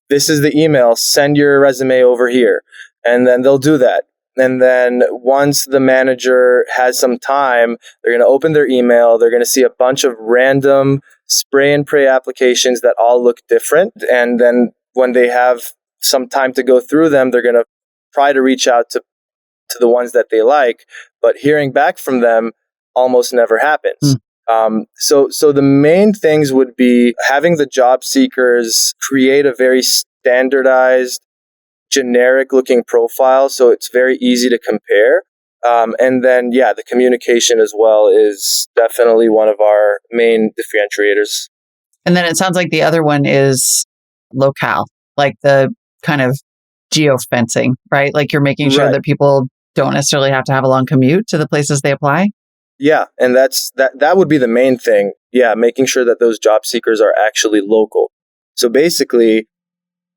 This is the email, send your resume over here. And then they'll do that. And then once the manager has some time, they're going to open their email. They're going to see a bunch of random spray and pray applications that all look different. And then when they have some time to go through them, they're going to try to reach out to the ones that they like. But hearing back from them almost never happens. So the main things would be having the job seekers create a very standardized, generic looking profile. So it's very easy to compare. And then, the communication as well is definitely one of our main differentiators. And then it sounds like the other one is locale, like the kind of geofencing, right? Like you're making sure that people don't necessarily have to have a long commute to the places they apply. Yeah, and that would be the main thing. Yeah, making sure that those job seekers are actually local. So basically,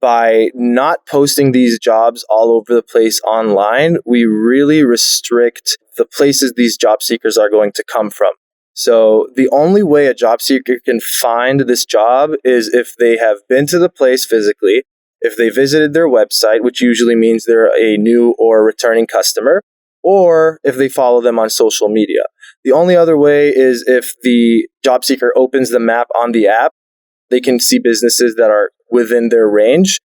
by not posting these jobs all over the place online, we really restrict the places these job seekers are going to come from. So the only way a job seeker can find this job is if they have been to the place physically, if they visited their website, which usually means they're a new or returning customer, or if they follow them on social media. The only other way is if the job seeker opens the map on the app, they can see businesses that are within their range.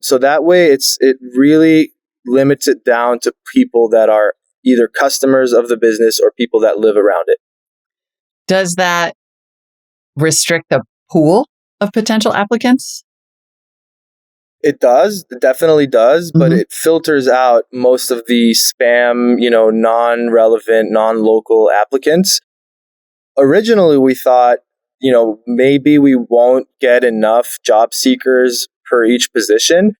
So that way it really limits it down to people that are either customers of the business or people that live around it. Does that restrict the pool of potential applicants? It does. It definitely does. But it filters out most of the spam, non-relevant, non-local applicants. Originally, we thought, maybe we won't get enough job seekers per each position.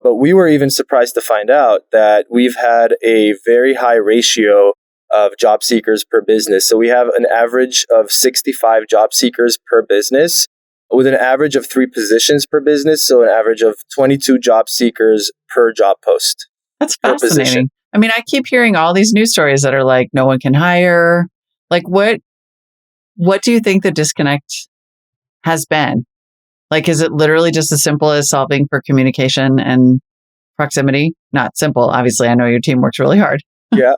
But we were even surprised to find out that we've had a very high ratio of job seekers per business. So we have an average of 65 job seekers per business with an average of 3 positions per business. So an average of 22 job seekers per job post. That's fascinating. I mean, I keep hearing all these news stories that are like, no one can hire. Like, what do you think the disconnect has been? Like, is it literally just as simple as solving for communication and proximity? Not simple. Obviously, I know your team works really hard. Yeah.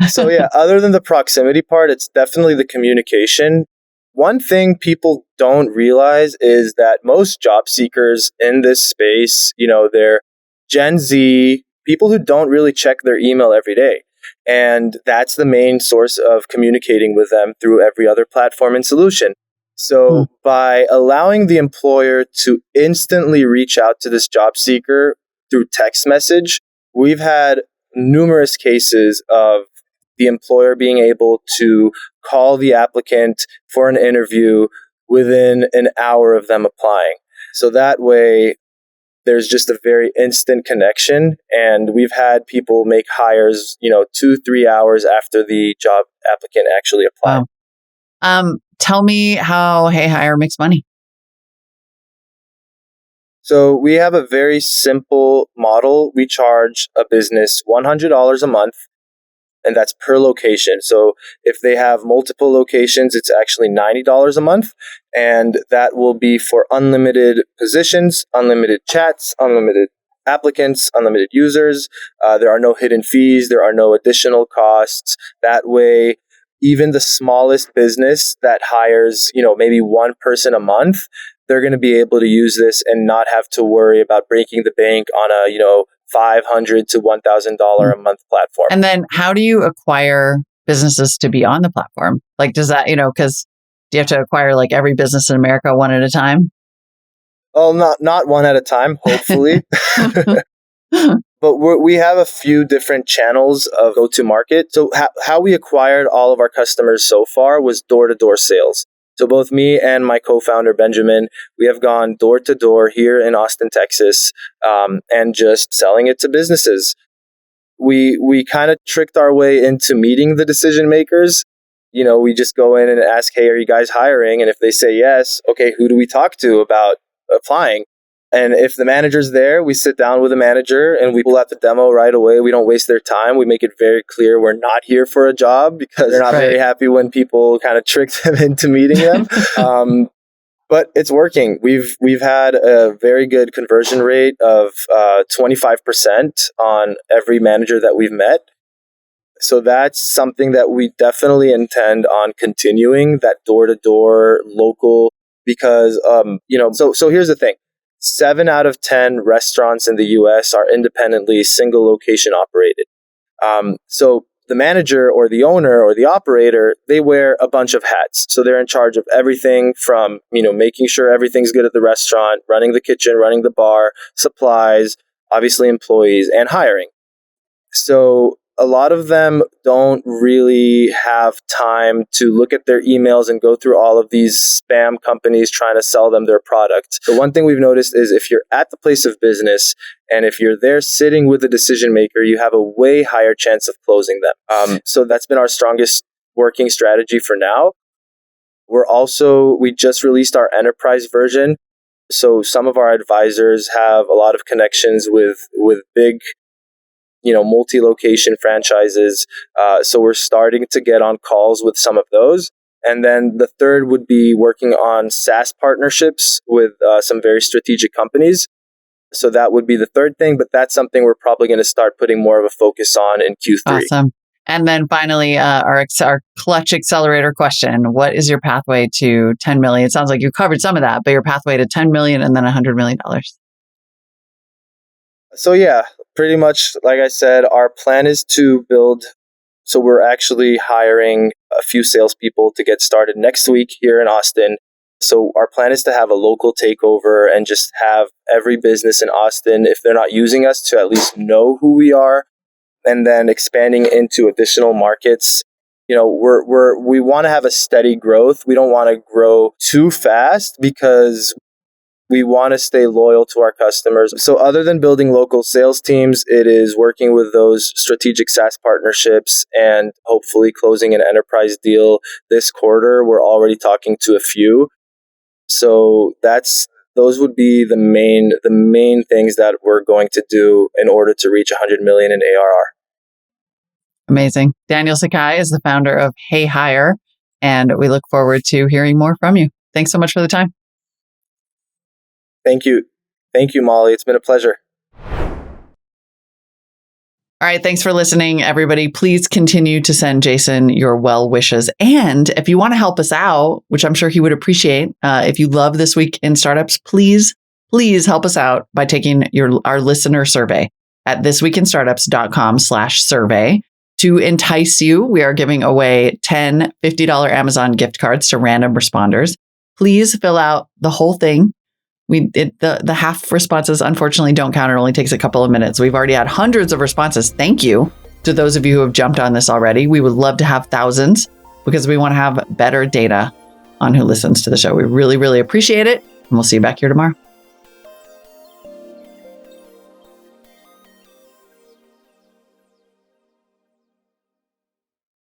So other than the proximity part, it's definitely the communication. One thing people don't realize is that most job seekers in this space, they're Gen Z, people who don't really check their email every day. And that's the main source of communicating with them through every other platform and solution. So by allowing the employer to instantly reach out to this job seeker through text message, we've had numerous cases of the employer being able to call the applicant for an interview within an hour of them applying. So that way, there's just a very instant connection. And we've had people make hires, 2-3 hours after the job applicant actually applied. Wow. Tell me how HeyHire makes money. So we have a very simple model. We charge a business $100 a month, and that's per location. So if they have multiple locations, it's actually $90 a month, and that will be for unlimited positions, unlimited chats, unlimited applicants, unlimited users. There are no hidden fees. There are no additional costs. That way, even the smallest business that hires, maybe one person a month, they're going to be able to use this and not have to worry about breaking the bank on a, $500 to $1,000 a month platform. And then how do you acquire businesses to be on the platform? Like, does that, because do you have to acquire like every business in America one at a time? Oh, not one at a time, hopefully. But we have a few different channels of go-to-market. So how we acquired all of our customers so far was door-to-door sales. So both me and my co-founder, Benjamin, we have gone door-to-door here in Austin, Texas, and just selling it to businesses. We kind of tricked our way into meeting the decision makers. We just go in and ask, hey, are you guys hiring? And if they say yes, okay, who do we talk to about applying? And if the manager's there, we sit down with the manager and we pull out the demo right away. We don't waste their time. We make it very clear we're not here for a job because they're not very happy when people kind of trick them into meeting them. But it's working. We've had a very good conversion rate of 25% on every manager that we've met. So that's something that we definitely intend on continuing, that door-to-door local, because, so here's the thing. 7 out of 10 restaurants in the US are independently single location operated. So the manager or the owner or the operator, they wear a bunch of hats. So they're in charge of everything from, making sure everything's good at the restaurant, running the kitchen, running the bar, supplies, obviously employees, and hiring. So a lot of them don't really have time to look at their emails and go through all of these spam companies trying to sell them their product. So one thing we've noticed is if you're at the place of business and if you're there sitting with the decision maker, you have a way higher chance of closing them. So that's been our strongest working strategy for now. We just released our enterprise version. So some of our advisors have a lot of connections with big multi-location franchises. So we're starting to get on calls with some of those. And then the third would be working on SaaS partnerships with some very strategic companies. So that would be the third thing, but that's something we're probably going to start putting more of a focus on in Q3. Awesome. And then finally, our clutch accelerator question. What is your pathway to 10 million? It sounds like you covered some of that, but your pathway to 10 million and then $100 million. So yeah, pretty much, like I said, our plan is to build. So we're actually hiring a few salespeople to get started next week here in Austin. So our plan is to have a local takeover and just have every business in Austin, if they're not using us, to at least know who we are, and then expanding into additional markets. You know, we want to have a steady growth. We don't want to grow too fast because we want to stay loyal to our customers. So other than building local sales teams, it is working with those strategic SaaS partnerships and hopefully closing an enterprise deal this quarter. We're already talking to a few. So those would be the main things that we're going to do in order to reach 100 million in ARR. Amazing. Daniel Sakhai is the founder of HeyHire, and we look forward to hearing more from you. Thanks so much for the time. Thank you. Thank you, Molly. It's been a pleasure. All right. Thanks for listening, everybody. Please continue to send Jason your well wishes. And if you want to help us out, which I'm sure he would appreciate, if you love This Week in Startups, please help us out by taking our listener survey at thisweekinstartups.com/survey. To entice you, we are giving away 10 $50 Amazon gift cards to random responders. Please fill out the whole thing. The half responses unfortunately don't count. It only takes a couple of minutes. We've already had hundreds of responses. Thank you to those of you who have jumped on this already. We would love to have thousands because we want to have better data on who listens to the show. We really, really appreciate it. And we'll see you back here tomorrow.